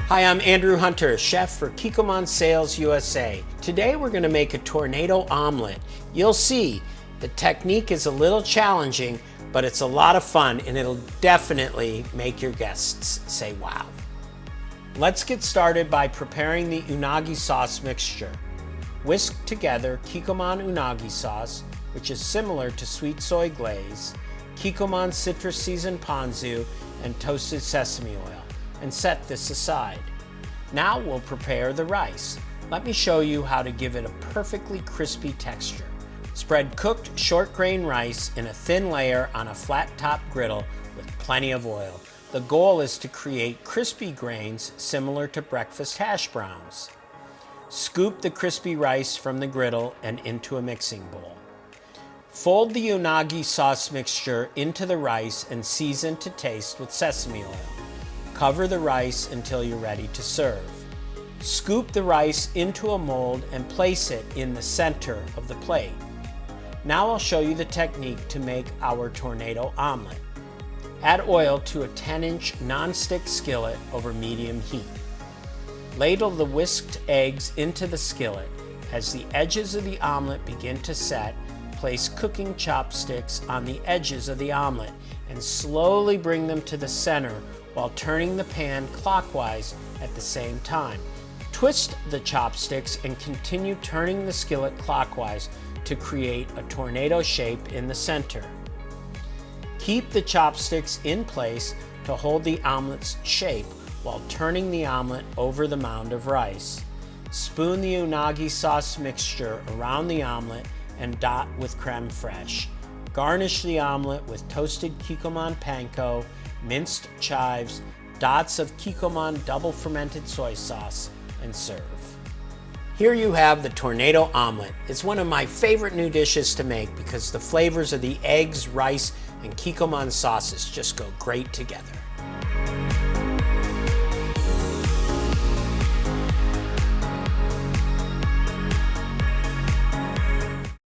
Hi, I'm Andrew Hunter, chef for Kikkoman Sales USA. Today we're going to make a tornado omelet. You'll see the technique is a little challenging, but it's a lot of fun and it'll definitely make your guests say wow. Let's get started by preparing the Unagi Sauce Mixture. Whisk together Kikkoman Unagi Sauce, which is similar to sweet soy glaze, Kikkoman citrus seasoned Ponzu, and toasted sesame oil, and set this aside. Now we'll prepare the rice. Let me show you how to give it a perfectly crispy texture. Spread cooked short grain rice in a thin layer on a flat top griddle with plenty of oil. The goal is to create crispy grains similar to breakfast hash browns. Scoop the crispy rice from the griddle and into a mixing bowl. Fold the unagi sauce mixture into the rice and season to taste with sesame oil. Cover the rice until you're ready to serve. Scoop the rice into a mold and place it in the center of the plate. Now I'll show you the technique to make our tornado omelet. Add oil to a 10-inch non-stick skillet over medium heat. Ladle the whisked eggs into the skillet. As the edges of the omelet begin to set, place cooking chopsticks on the edges of the omelet and slowly bring them to the center while turning the pan clockwise at the same time. Twist the chopsticks and continue turning the skillet clockwise to create a tornado shape in the center. Keep the chopsticks in place to hold the omelet's shape while turning the omelet over the mound of rice. Spoon the unagi sauce mixture around the omelet and dot with crème fraîche. Garnish the omelet with toasted Kikkoman Panko, minced chives, dots of Kikkoman double fermented soy sauce, and serve. Here you have the tornado omelet. It's one of my favorite new dishes to make because the flavors of the eggs, rice, and Kikkoman sauces just go great together.